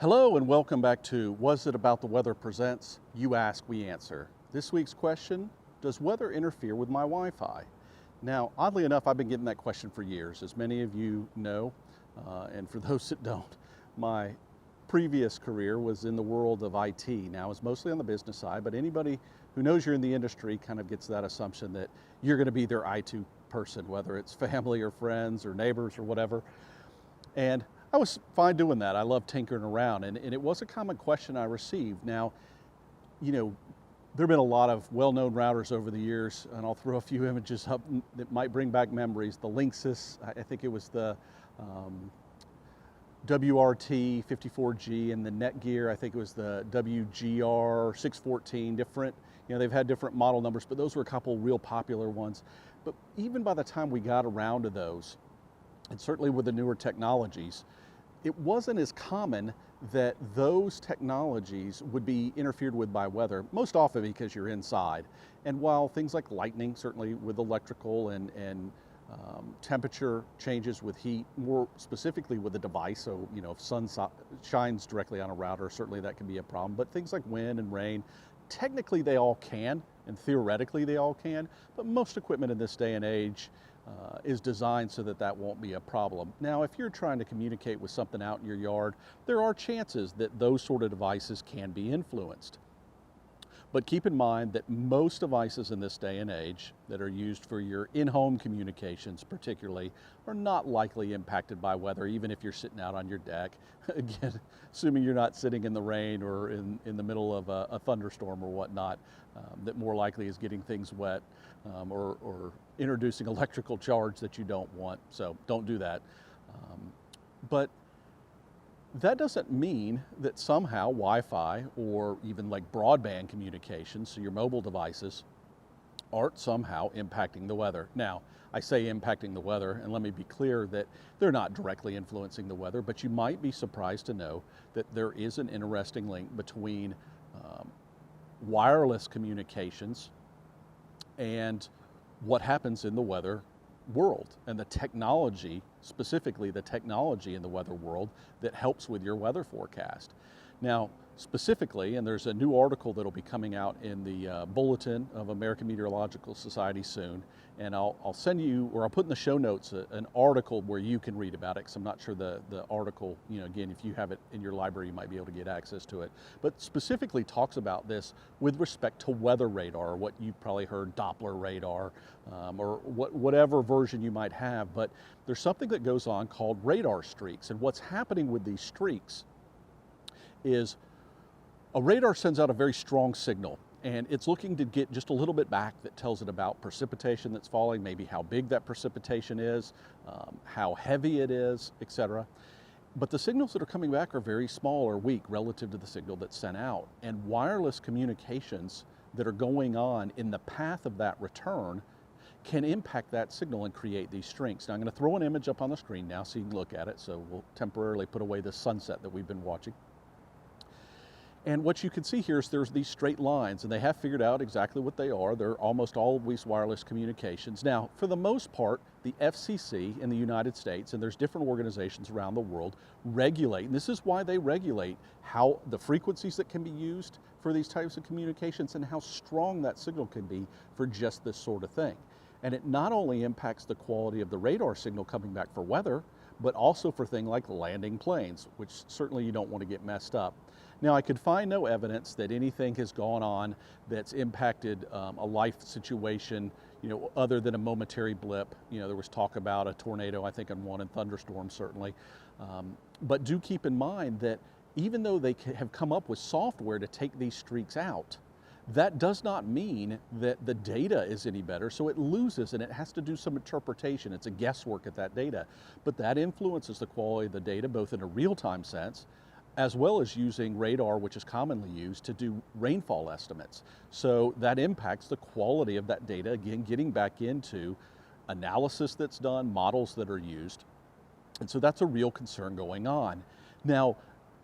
Hello and welcome back to Was It About the Weather presents You Ask, We Answer. This week's question, does weather interfere with my Wi-Fi? Now, oddly enough, I've been getting that question for years. As many of you know, and for those that don't, my previous career was in the world of IT. Now, it's mostly on the business side, but anybody who knows you're in the industry kind of gets that assumption that you're going to be their IT person, whether it's family or friends or neighbors or whatever. And I was fine doing that. I love tinkering around, and it was a common question I received. Now, you know, there have been a lot of well-known routers over the years, and I'll throw a few images up that might bring back memories. The Linksys, I think it was the WRT 54G, and the Netgear, I think it was the WGR 614, different, you know, they've had different model numbers, but those were a couple real popular ones. But even by the time we got around to those, and certainly with the newer technologies, it wasn't as common that those technologies would be interfered with by weather, most often because you're inside. And while things like lightning, certainly with electrical and temperature changes with heat, more specifically with the device, so you know, if sun shines directly on a router, certainly that can be a problem. But things like wind and rain, technically they all can, and theoretically they all can, but most equipment in this day and age is designed so that that won't be a problem. Now, if you're trying to communicate with something out in your yard, there are chances that those sort of devices can be influenced. But keep in mind that most devices in this day and age that are used for your in-home communications particularly are not likely impacted by weather, even if you're sitting out on your deck. Again, assuming you're not sitting in the rain or in the middle of a thunderstorm or whatnot, that more likely is getting things wet or introducing electrical charge that you don't want, so don't do that. But that doesn't mean that somehow Wi-Fi or even like broadband communications, so your mobile devices, aren't somehow impacting the weather. Now, I say impacting the weather, and let me be clear that they're not directly influencing the weather, but you might be surprised to know that there is an interesting link between wireless communications and what happens in the weather world and the technology, specifically the technology in the weather world that helps with your weather forecast. Now, specifically, and there's a new article that'll be coming out in the Bulletin of American Meteorological Society soon, and I'll send you, or I'll put in the show notes an article where you can read about it, because I'm not sure the article, you know, again, if you have it in your library, you might be able to get access to it, but specifically talks about this with respect to weather radar, or what you've probably heard Doppler radar, or whatever version you might have, but there's something that goes on called radar streaks, and what's happening with these streaks is a radar sends out a very strong signal, and it's looking to get just a little bit back that tells it about precipitation that's falling, maybe how big that precipitation is, how heavy it is, etc. But the signals that are coming back are very small or weak relative to the signal that's sent out, and wireless communications that are going on in the path of that return can impact that signal and create these streaks. Now, I'm going to throw an image up on the screen now so you can look at it, so we'll temporarily put away the sunset that we've been watching. And what you can see here is there's these straight lines, and they have figured out exactly what they are. They're almost always wireless communications. Now, for the most part, the FCC in the United States, and there's different organizations around the world, regulate, and this is why they regulate how the frequencies that can be used for these types of communications and how strong that signal can be for just this sort of thing. And it not only impacts the quality of the radar signal coming back for weather, but also for things like landing planes, which certainly you don't want to get messed up. Now, I could find no evidence that anything has gone on that's impacted a life situation, you know, other than a momentary blip. You know, there was talk about a tornado, I think, and one, and thunderstorms certainly. But do keep in mind that even though they have come up with software to take these streaks out, that does not mean that the data is any better, so it loses and it has to do some interpretation. It's a guesswork at that data, but that influences the quality of the data both in a real-time sense as well as using radar, which is commonly used to do rainfall estimates. So that impacts the quality of that data, again, getting back into analysis that's done, models that are used. And so that's a real concern going on. Now,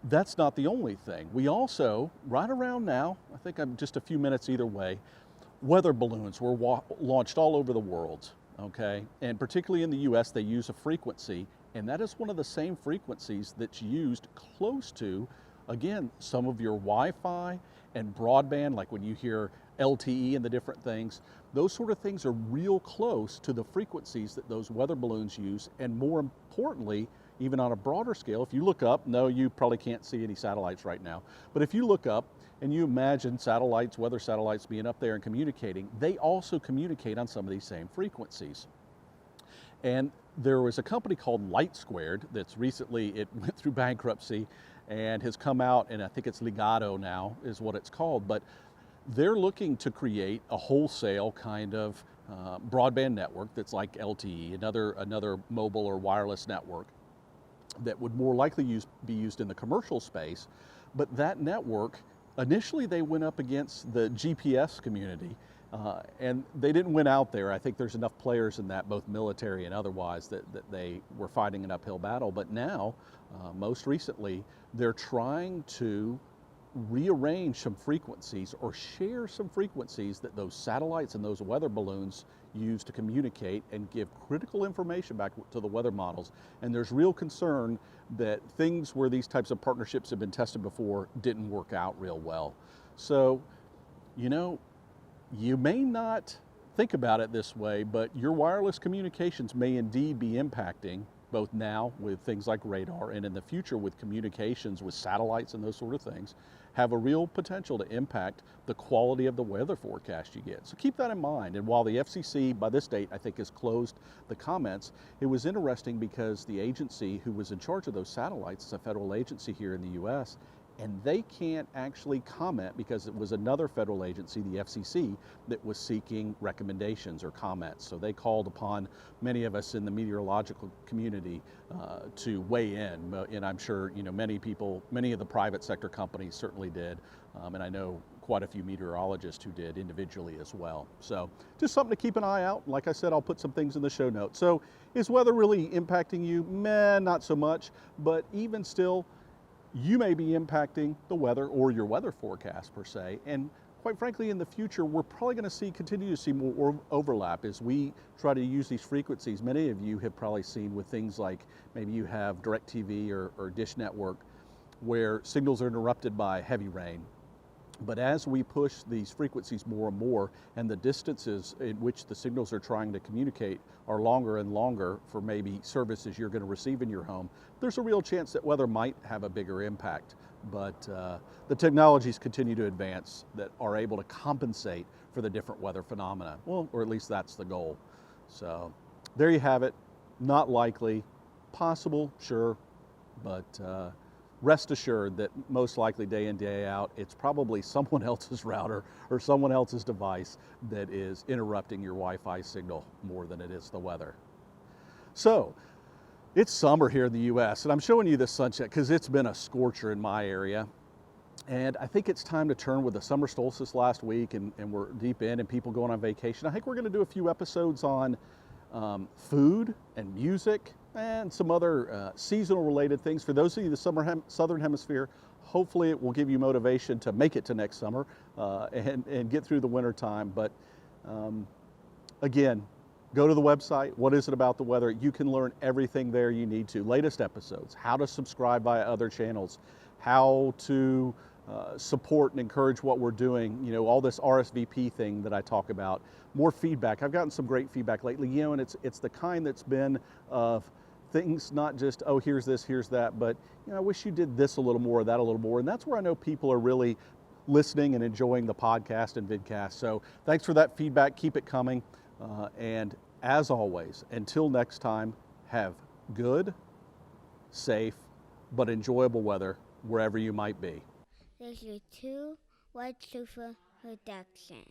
that's not the only thing. We also, right around now, I think I'm just a few minutes either way, weather balloons were launched all over the world, okay? And particularly in the US, they use a frequency And that is one of the same frequencies that's used close to, again, some of your Wi-Fi and broadband, like when you hear LTE and the different things. Those sort of things are real close to the frequencies that those weather balloons use, and more importantly, even on a broader scale, if you look up, no, you probably can't see any satellites right now, but if you look up and you imagine satellites, weather satellites being up there and communicating, they also communicate on some of these same frequencies. And there was a company called Light Squared that's recently, it went through bankruptcy and has come out, and I think it's Ligado now is what it's called, but they're looking to create a wholesale kind of broadband network that's like LTE, another mobile or wireless network that would more likely be used in the commercial space. But that network, initially they went up against the GPS community, and they didn't win out there. I think there's enough players in that, both military and otherwise, that they were fighting an uphill battle. But now, most recently, they're trying to rearrange some frequencies or share some frequencies that those satellites and those weather balloons use to communicate and give critical information back to the weather models. And there's real concern that things where these types of partnerships have been tested before didn't work out real well. So, you know, you may not think about it this way, but your wireless communications may indeed be impacting, both now with things like radar and in the future with communications with satellites and those sort of things, have a real potential to impact the quality of the weather forecast you get. So keep that in mind. And while the FCC, by this date, I think has closed the comments, it was interesting because the agency who was in charge of those satellites is a federal agency here in the US, and they can't actually comment because it was another federal agency, the FCC, that was seeking recommendations or comments. So they called upon many of us in the meteorological community to weigh in. And I'm sure, you know, many people, many of the private sector companies certainly did. And I know quite a few meteorologists who did individually as well. So just something to keep an eye out. Like I said, I'll put some things in the show notes. So is weather really impacting you? Meh, not so much, but even still, you may be impacting the weather or your weather forecast per se. And quite frankly, in the future, we're probably going to continue to see more overlap as we try to use these frequencies. Many of you have probably seen with things like maybe you have DirecTV or Dish Network where signals are interrupted by heavy rain. But as we push these frequencies more and more, and the distances in which the signals are trying to communicate are longer and longer for maybe services you're going to receive in your home, there's a real chance that weather might have a bigger impact. But the technologies continue to advance that are able to compensate for the different weather phenomena. Well, or at least that's the goal. So there you have it. Not likely, possible, sure, but rest assured that most likely day in, day out, it's probably someone else's router or someone else's device that is interrupting your Wi-Fi signal more than it is the weather. So it's summer here in the US, and I'm showing you this sunset because it's been a scorcher in my area. And I think it's time to turn with the summer solstice last week, and we're deep in and people going on vacation. I think we're going to do a few episodes on food and music and some other seasonal related things. For those of you in the southern hemisphere, hopefully it will give you motivation to make it to next summer and get through the winter time. But again, go to the website. What is it about the weather? You can learn everything there you need to. Latest episodes, how to subscribe via other channels, how to support and encourage what we're doing, you know, all this RSVP thing that I talk about, more feedback. I've gotten some great feedback lately, you know, and it's the kind that's been of things, not just, oh, here's this, here's that, but, you know, I wish you did this a little more, that a little more. And that's where I know people are really listening and enjoying the podcast and vidcast. So thanks for that feedback. Keep it coming. And as always, until next time, have good, safe, but enjoyable weather wherever you might be. This is 2 White Super Production.